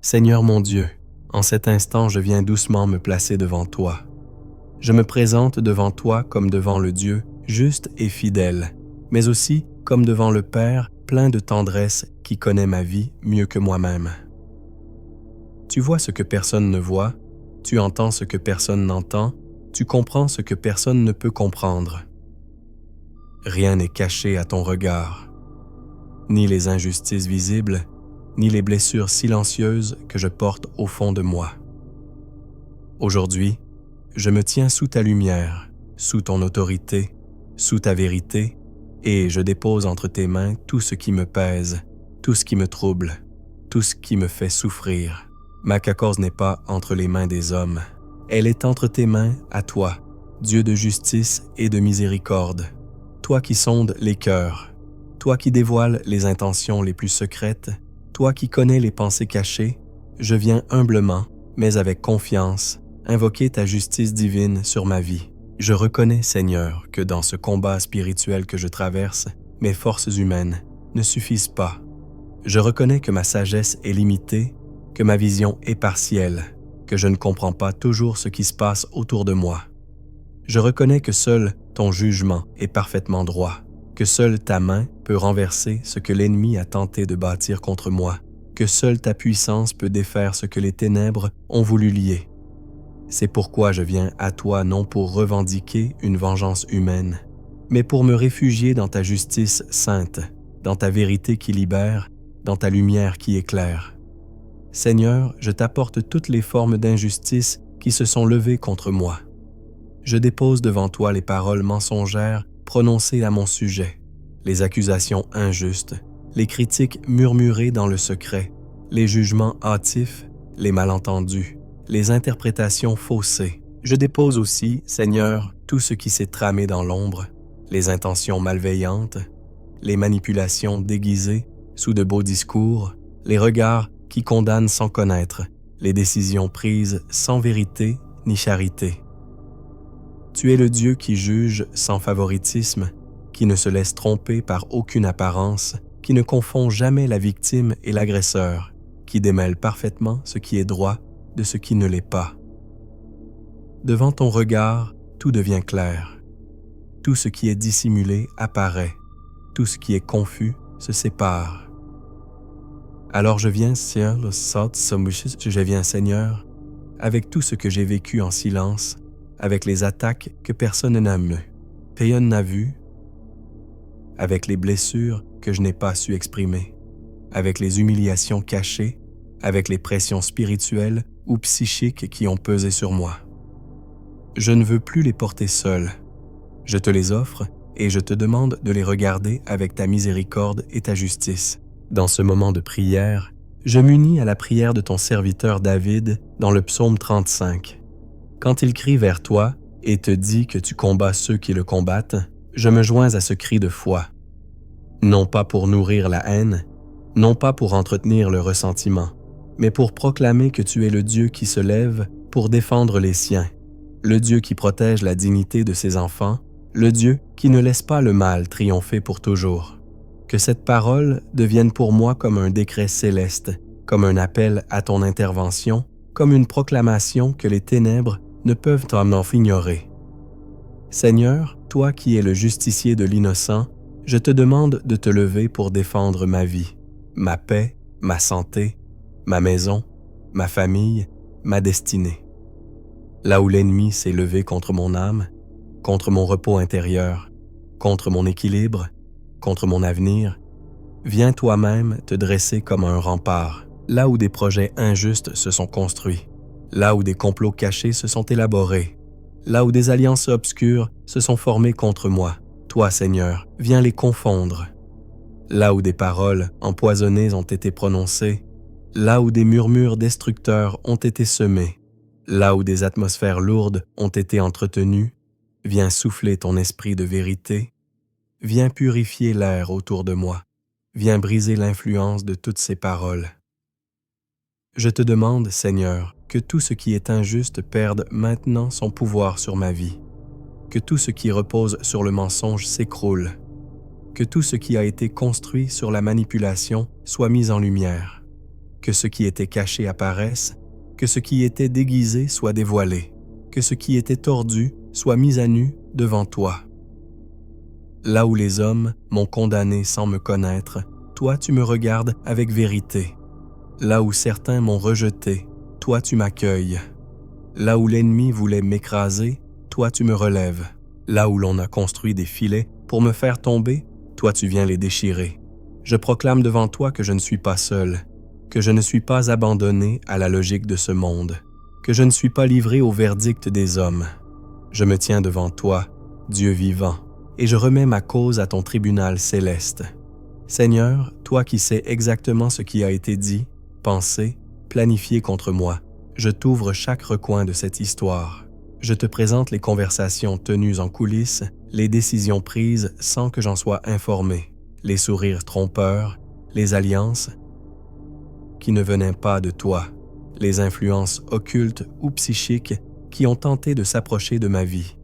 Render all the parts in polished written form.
Seigneur mon Dieu, en cet instant je viens doucement me placer devant toi. Je me présente devant toi comme devant le Dieu juste et fidèle, mais aussi comme devant le Père plein de tendresse qui connaît ma vie mieux que moi-même. Tu vois ce que personne ne voit, tu entends ce que personne n'entend, tu comprends ce que personne ne peut comprendre. Rien n'est caché à ton regard, ni les injustices visibles, ni les blessures silencieuses que je porte au fond de moi. Aujourd'hui, je me tiens sous ta lumière, sous ton autorité, sous ta vérité, et je dépose entre tes mains tout ce qui me pèse, tout ce qui me trouble, tout ce qui me fait souffrir. Ma cause n'est pas entre les mains des hommes, elle est entre tes mains à toi, Dieu de justice et de miséricorde, toi qui sondes les cœurs, toi qui dévoiles les intentions les plus secrètes, toi qui connais les pensées cachées, je viens humblement, mais avec confiance, invoquer ta justice divine sur ma vie. Je reconnais, Seigneur, que dans ce combat spirituel que je traverse, mes forces humaines ne suffisent pas. Je reconnais que ma sagesse est limitée, que ma vision est partielle, que je ne comprends pas toujours ce qui se passe autour de moi. Je reconnais que seul ton jugement est parfaitement droit, que seule ta main peut renverser ce que l'ennemi a tenté de bâtir contre moi, que seule ta puissance peut défaire ce que les ténèbres ont voulu lier. C'est pourquoi je viens à toi non pour revendiquer une vengeance humaine, mais pour me réfugier dans ta justice sainte, dans ta vérité qui libère, dans ta lumière qui éclaire. Seigneur, je t'apporte toutes les formes d'injustice qui se sont levées contre moi. Je dépose devant toi les paroles mensongères prononcées à mon sujet, les accusations injustes, les critiques murmurées dans le secret, les jugements hâtifs, les malentendus, les interprétations faussées. Je dépose aussi, Seigneur, tout ce qui s'est tramé dans l'ombre, les intentions malveillantes, les manipulations déguisées sous de beaux discours, les regards qui condamnent sans connaître, les décisions prises sans vérité ni charité. Tu es le Dieu qui juge sans favoritisme, qui ne se laisse tromper par aucune apparence, qui ne confond jamais la victime et l'agresseur, qui démêle parfaitement ce qui est droit de ce qui ne l'est pas. Devant ton regard, tout devient clair. Tout ce qui est dissimulé apparaît. Tout ce qui est confus se sépare. Alors je viens, Seigneur, avec tout ce que j'ai vécu en silence, avec les attaques que personne n'a vues, avec les blessures que je n'ai pas su exprimer, avec les humiliations cachées, avec les pressions spirituelles ou psychiques qui ont pesé sur moi. Je ne veux plus les porter seul. Je te les offre et je te demande de les regarder avec ta miséricorde et ta justice. Dans ce moment de prière, je m'unis à la prière de ton serviteur David dans le psaume 35. Quand il crie vers toi et te dit que tu combats ceux qui le combattent, je me joins à ce cri de foi. Non pas pour nourrir la haine, non pas pour entretenir le ressentiment, mais pour proclamer que tu es le Dieu qui se lève pour défendre les siens, le Dieu qui protège la dignité de ses enfants, le Dieu qui ne laisse pas le mal triompher pour toujours. Que cette parole devienne pour moi comme un décret céleste, comme un appel à ton intervention, comme une proclamation que les ténèbres ne peuvent en ignorer. Seigneur, toi qui es le justicier de l'innocent, je te demande de te lever pour défendre ma vie, ma paix, ma santé, ma maison, ma famille, ma destinée. Là où l'ennemi s'est levé contre mon âme, contre mon repos intérieur, contre mon équilibre, contre mon avenir, viens toi-même te dresser comme un rempart, là où des projets injustes se sont construits, là où des complots cachés se sont élaborés, là où des alliances obscures se sont formées contre moi. Toi, Seigneur, viens les confondre. Là où des paroles empoisonnées ont été prononcées, là où des murmures destructeurs ont été semés, là où des atmosphères lourdes ont été entretenues, viens souffler ton esprit de vérité, viens purifier l'air autour de moi, viens briser l'influence de toutes ces paroles. Je te demande, Seigneur, que tout ce qui est injuste perde maintenant son pouvoir sur ma vie, que tout ce qui repose sur le mensonge s'écroule, que tout ce qui a été construit sur la manipulation soit mis en lumière. Que ce qui était caché apparaisse, que ce qui était déguisé soit dévoilé, que ce qui était tordu soit mis à nu devant toi. Là où les hommes m'ont condamné sans me connaître, toi tu me regardes avec vérité. Là où certains m'ont rejeté, toi tu m'accueilles. Là où l'ennemi voulait m'écraser, toi tu me relèves. Là où l'on a construit des filets pour me faire tomber, toi tu viens les déchirer. Je proclame devant toi que je ne suis pas seul, que je ne suis pas abandonné à la logique de ce monde, que je ne suis pas livré au verdict des hommes. Je me tiens devant toi, Dieu vivant, et je remets ma cause à ton tribunal céleste. Seigneur, toi qui sais exactement ce qui a été dit, pensé, planifié contre moi, je t'ouvre chaque recoin de cette histoire. Je te présente les conversations tenues en coulisses, les décisions prises sans que j'en sois informé, les sourires trompeurs, les alliances qui ne venaient pas de toi, les influences occultes ou psychiques qui ont tenté de s'approcher de ma vie.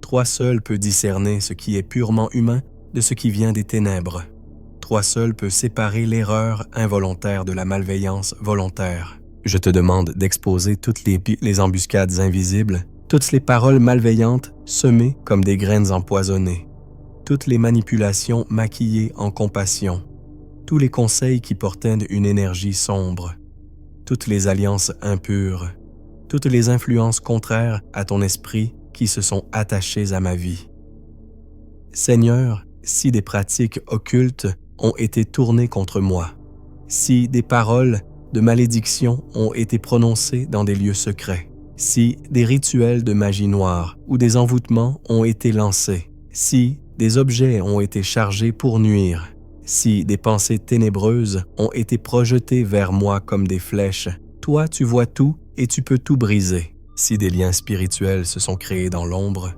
Toi seul peux discerner ce qui est purement humain de ce qui vient des ténèbres. Toi seul peux séparer l'erreur involontaire de la malveillance volontaire. Je te demande d'exposer toutes les embuscades invisibles, toutes les paroles malveillantes semées comme des graines empoisonnées, toutes les manipulations maquillées en compassion, tous les conseils qui portènent une énergie sombre, toutes les alliances impures, toutes les influences contraires à ton esprit qui se sont attachées à ma vie. Seigneur, si des pratiques occultes ont été tournées contre moi, si des paroles de malédiction ont été prononcées dans des lieux secrets, si des rituels de magie noire ou des envoûtements ont été lancés, si des objets ont été chargés pour nuire, si des pensées ténébreuses ont été projetées vers moi comme des flèches, toi tu vois tout et tu peux tout briser. Si des liens spirituels se sont créés dans l'ombre,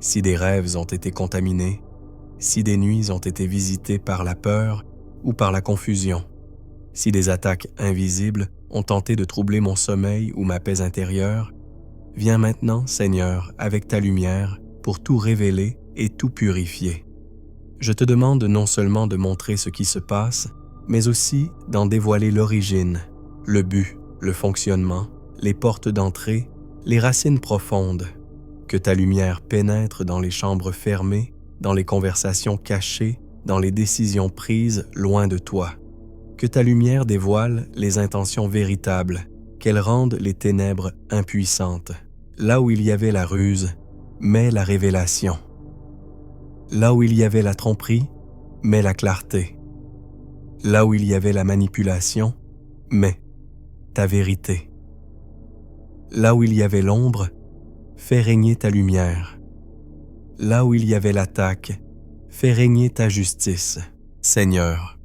si des rêves ont été contaminés, si des nuits ont été visitées par la peur ou par la confusion, si des attaques invisibles ont tenté de troubler mon sommeil ou ma paix intérieure, viens maintenant, Seigneur, avec ta lumière pour tout révéler et tout purifier. Je te demande non seulement de montrer ce qui se passe, mais aussi d'en dévoiler l'origine, le but, le fonctionnement, les portes d'entrée, les racines profondes. Que ta lumière pénètre dans les chambres fermées, dans les conversations cachées, dans les décisions prises loin de toi. Que ta lumière dévoile les intentions véritables, qu'elle rende les ténèbres impuissantes. Là où il y avait la ruse, mets la révélation. Là où il y avait la tromperie, mets la clarté. Là où il y avait la manipulation, mets ta vérité. Là où il y avait l'ombre, fais régner ta lumière. Là où il y avait l'attaque, fais régner ta justice. Seigneur,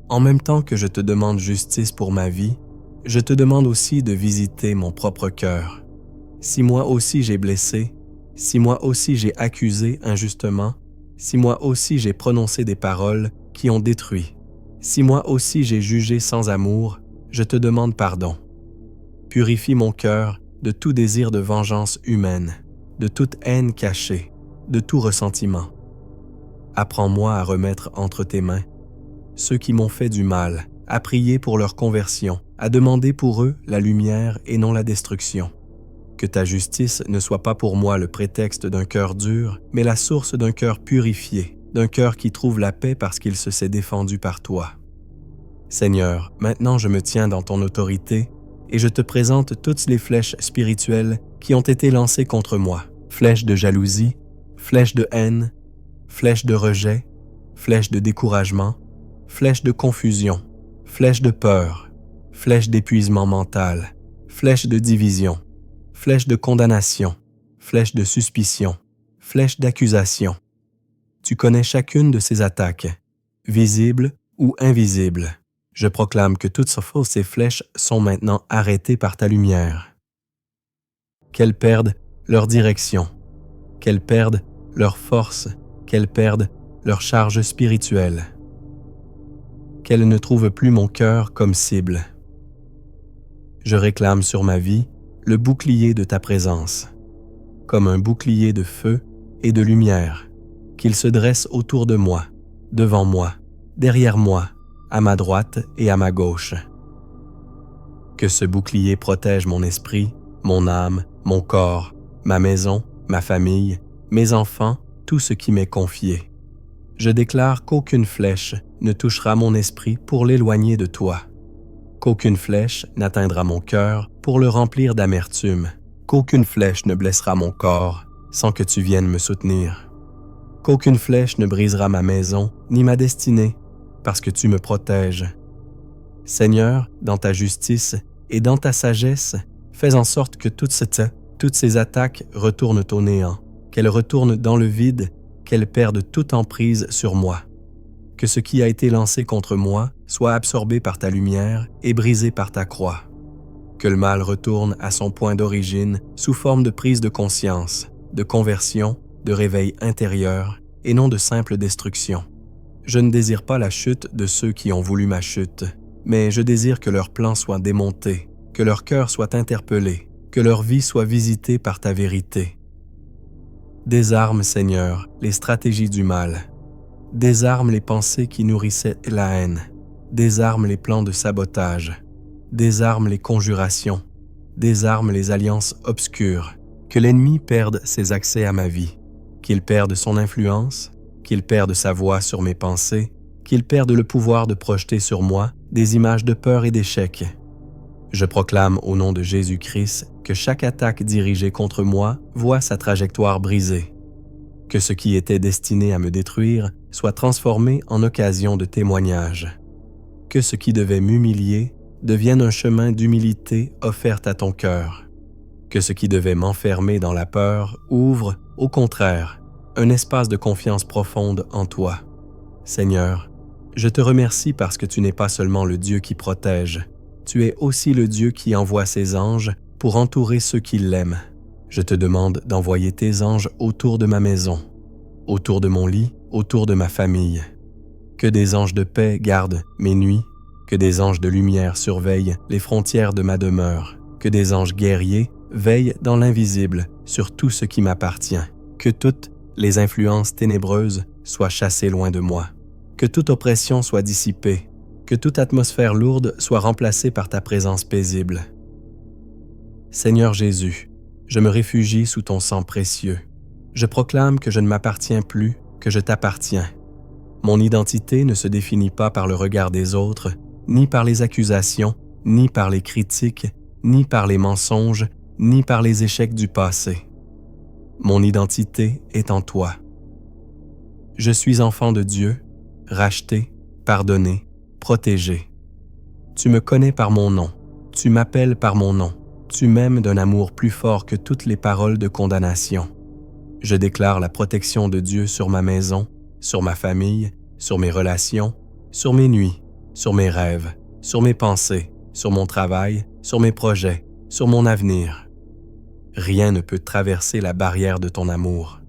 en même temps que je te demande justice pour ma vie, je te demande aussi de visiter mon propre cœur. Si moi aussi j'ai blessé, si moi aussi j'ai accusé injustement, si moi aussi j'ai prononcé des paroles qui ont détruit, si moi aussi j'ai jugé sans amour, je te demande pardon. Purifie mon cœur de tout désir de vengeance humaine, de toute haine cachée, de tout ressentiment. Apprends-moi à remettre entre tes mains ceux qui m'ont fait du mal, à prier pour leur conversion, à demander pour eux la lumière et non la destruction. Que ta justice ne soit pas pour moi le prétexte d'un cœur dur, mais la source d'un cœur purifié, d'un cœur qui trouve la paix parce qu'il se s'est défendu par toi. Seigneur, maintenant je me tiens dans ton autorité et je te présente toutes les flèches spirituelles qui ont été lancées contre moi. Flèches de jalousie, flèches de haine, flèches de rejet, flèches de découragement, flèches de confusion, flèches de peur, flèches d'épuisement mental, flèches de division, flèches de condamnation, flèches de suspicion, flèches d'accusation. Tu connais chacune de ces attaques, visibles ou invisibles. Je proclame que toutes ces flèches sont maintenant arrêtées par ta lumière. Qu'elles perdent leur direction, qu'elles perdent leur force, qu'elles perdent leur charge spirituelle, qu'elles ne trouvent plus mon cœur comme cible. Je réclame sur ma vie le bouclier de ta présence, comme un bouclier de feu et de lumière, qu'il se dresse autour de moi, devant moi, derrière moi, à ma droite et à ma gauche. Que ce bouclier protège mon esprit, mon âme, mon corps, ma maison, ma famille, mes enfants, tout ce qui m'est confié. Je déclare qu'aucune flèche ne touchera mon esprit pour l'éloigner de toi, qu'aucune flèche n'atteindra mon cœur pour le remplir d'amertume, qu'aucune flèche ne blessera mon corps sans que tu viennes me soutenir, qu'aucune flèche ne brisera ma maison ni ma destinée, parce que tu me protèges. Seigneur, dans ta justice et dans ta sagesse, fais en sorte que toutes ces attaques retournent au néant, qu'elles retournent dans le vide, qu'elles perdent toute emprise sur moi. Que ce qui a été lancé contre moi soit absorbé par ta lumière et brisé par ta croix. Que le mal retourne à son point d'origine sous forme de prise de conscience, de conversion, de réveil intérieur et non de simple destruction. Je ne désire pas la chute de ceux qui ont voulu ma chute, mais je désire que leur plan soit démonté, que leur cœur soit interpellé, que leur vie soit visitée par ta vérité. Désarme, Seigneur, les stratégies du mal. Désarme les pensées qui nourrissaient la haine. Désarme les plans de sabotage. Désarme les conjurations. Désarme les alliances obscures. Que l'ennemi perde ses accès à ma vie. Qu'il perde son influence, qu'il perde sa voix sur mes pensées, qu'il perde le pouvoir de projeter sur moi des images de peur et d'échec. Je proclame au nom de Jésus-Christ que chaque attaque dirigée contre moi voit sa trajectoire brisée. Que ce qui était destiné à me détruire soit transformé en occasion de témoignage. Que ce qui devait m'humilier devienne un chemin d'humilité offerte à ton cœur. Que ce qui devait m'enfermer dans la peur ouvre, au contraire, un espace de confiance profonde en toi. Seigneur, je te remercie parce que tu n'es pas seulement le Dieu qui protège, tu es aussi le Dieu qui envoie ses anges pour entourer ceux qui l'aiment. Je te demande d'envoyer tes anges autour de ma maison, autour de mon lit, autour de ma famille. Que des anges de paix gardent mes nuits, que des anges de lumière surveillent les frontières de ma demeure, que des anges guerriers veillent dans l'invisible sur tout ce qui m'appartient, que toutes les influences ténébreuses soient chassées loin de moi, que toute oppression soit dissipée, que toute atmosphère lourde soit remplacée par ta présence paisible. Seigneur Jésus, je me réfugie sous ton sang précieux. Je proclame que je ne m'appartiens plus, que je t'appartiens. Mon identité ne se définit pas par le regard des autres, ni par les accusations, ni par les critiques, ni par les mensonges, ni par les échecs du passé. Mon identité est en toi. Je suis enfant de Dieu, racheté, pardonné, protégé. Tu me connais par mon nom, tu m'appelles par mon nom, tu m'aimes d'un amour plus fort que toutes les paroles de condamnation. Je déclare la protection de Dieu sur ma maison, sur ma famille, sur mes relations, sur mes nuits, sur mes rêves, sur mes pensées, sur mon travail, sur mes projets, sur mon avenir. Rien ne peut traverser la barrière de ton amour.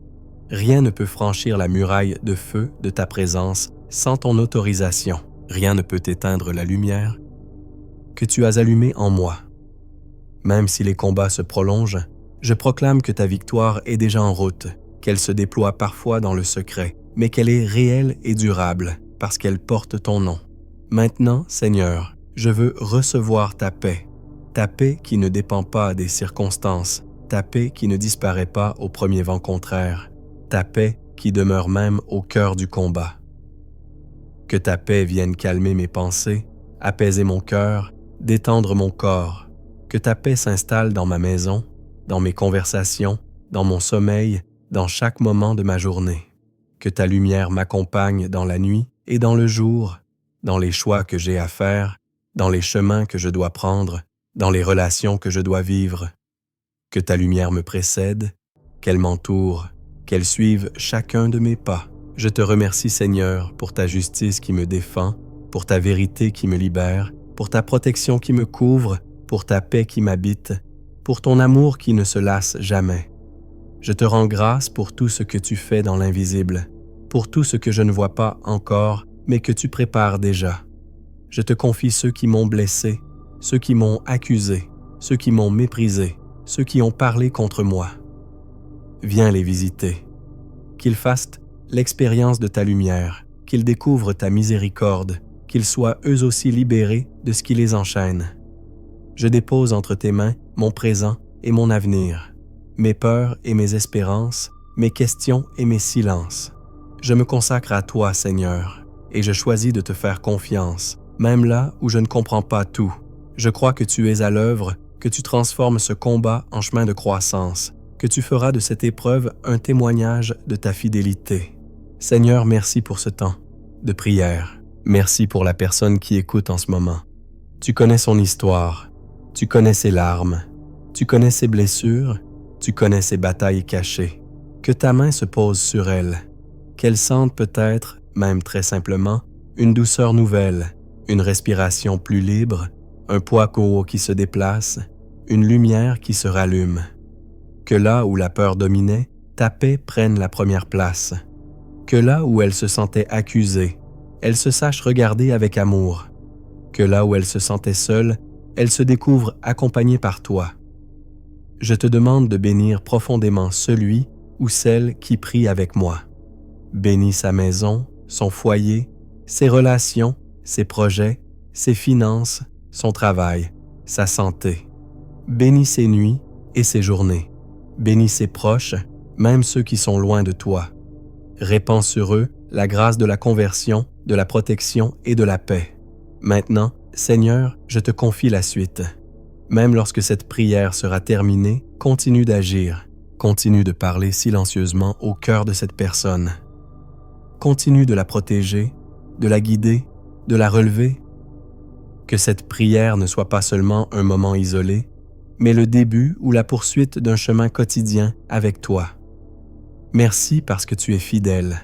Rien ne peut franchir la muraille de feu de ta présence sans ton autorisation. Rien ne peut éteindre la lumière que tu as allumée en moi. Même si les combats se prolongent, je proclame que ta victoire est déjà en route, qu'elle se déploie parfois dans le secret, mais qu'elle est réelle et durable parce qu'elle porte ton nom. Maintenant, Seigneur, je veux recevoir ta paix qui ne dépend pas des circonstances, ta paix qui ne disparaît pas au premier vent contraire, ta paix qui demeure même au cœur du combat. Que ta paix vienne calmer mes pensées, apaiser mon cœur, détendre mon corps. Que ta paix s'installe dans ma maison, dans mes conversations, dans mon sommeil, dans chaque moment de ma journée. Que ta lumière m'accompagne dans la nuit et dans le jour, dans les choix que j'ai à faire, dans les chemins que je dois prendre, dans les relations que je dois vivre. Que ta lumière me précède, qu'elle m'entoure, qu'elle suive chacun de mes pas. Je te remercie, Seigneur, pour ta justice qui me défend, pour ta vérité qui me libère, pour ta protection qui me couvre, pour ta paix qui m'habite, pour ton amour qui ne se lasse jamais. Je te rends grâce pour tout ce que tu fais dans l'invisible, pour tout ce que je ne vois pas encore, mais que tu prépares déjà. Je te confie ceux qui m'ont blessé, ceux qui m'ont accusé, ceux qui m'ont méprisé, ceux qui ont parlé contre moi. Viens les visiter. Qu'ils fassent l'expérience de ta lumière, qu'ils découvrent ta miséricorde, qu'ils soient eux aussi libérés de ce qui les enchaîne. Je dépose entre tes mains mon présent et mon avenir, mes peurs et mes espérances, mes questions et mes silences. Je me consacre à toi, Seigneur, et je choisis de te faire confiance, même là où je ne comprends pas tout. Je crois que tu es à l'œuvre, que tu transformes ce combat en chemin de croissance, que tu feras de cette épreuve un témoignage de ta fidélité. Seigneur, merci pour ce temps de prière. Merci pour la personne qui écoute en ce moment. Tu connais son histoire, tu connais ses larmes, tu connais ses blessures, tu connais ses batailles cachées. Que ta main se pose sur elle, qu'elle sente peut-être, même très simplement, une douceur nouvelle, une respiration plus libre, un poids court qui se déplace, une lumière qui se rallume. Que là où la peur dominait, ta paix prenne la première place. Que là où elle se sentait accusée, elle se sache regarder avec amour. Que là où elle se sentait seule, elle se découvre accompagnée par toi. Je te demande de bénir profondément celui ou celle qui prie avec moi. Bénis sa maison, son foyer, ses relations, ses projets, ses finances, son travail, sa santé. Bénis ses nuits et ses journées. Bénis ses proches, même ceux qui sont loin de toi. Répands sur eux la grâce de la conversion, de la protection et de la paix. Maintenant, Seigneur, je te confie la suite. Même lorsque cette prière sera terminée, continue d'agir, continue de parler silencieusement au cœur de cette personne. Continue de la protéger, de la guider, de la relever. Que cette prière ne soit pas seulement un moment isolé, mais le début ou la poursuite d'un chemin quotidien avec toi. Merci parce que tu es fidèle.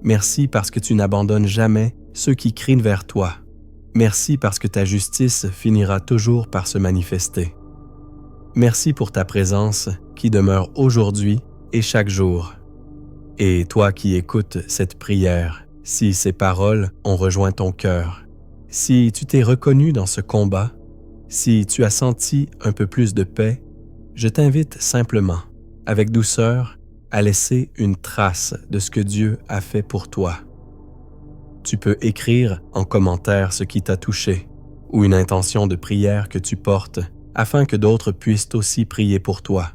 Merci parce que tu n'abandonnes jamais ceux qui crient vers toi. Merci parce que ta justice finira toujours par se manifester. Merci pour ta présence qui demeure aujourd'hui et chaque jour. Et toi qui écoutes cette prière, si ces paroles ont rejoint ton cœur, si tu t'es reconnu dans ce combat, si tu as senti un peu plus de paix, je t'invite simplement, avec douceur, à laisser une trace de ce que Dieu a fait pour toi. Tu peux écrire en commentaire ce qui t'a touché ou une intention de prière que tu portes afin que d'autres puissent aussi prier pour toi.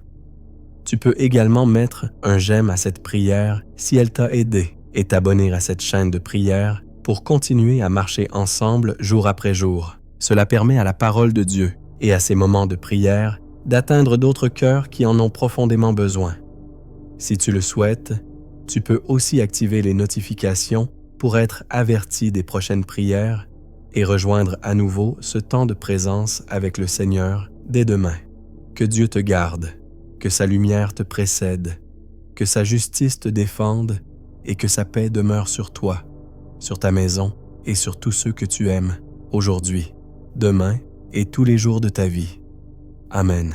Tu peux également mettre un j'aime à cette prière si elle t'a aidé et t'abonner à cette chaîne de prière pour continuer à marcher ensemble jour après jour. Cela permet à la parole de Dieu et à ces moments de prière d'atteindre d'autres cœurs qui en ont profondément besoin. Si tu le souhaites, tu peux aussi activer les notifications pour être averti des prochaines prières et rejoindre à nouveau ce temps de présence avec le Seigneur dès demain. Que Dieu te garde, que sa lumière te précède, que sa justice te défende et que sa paix demeure sur toi, sur ta maison et sur tous ceux que tu aimes, aujourd'hui, demain et tous les jours de ta vie. Amen.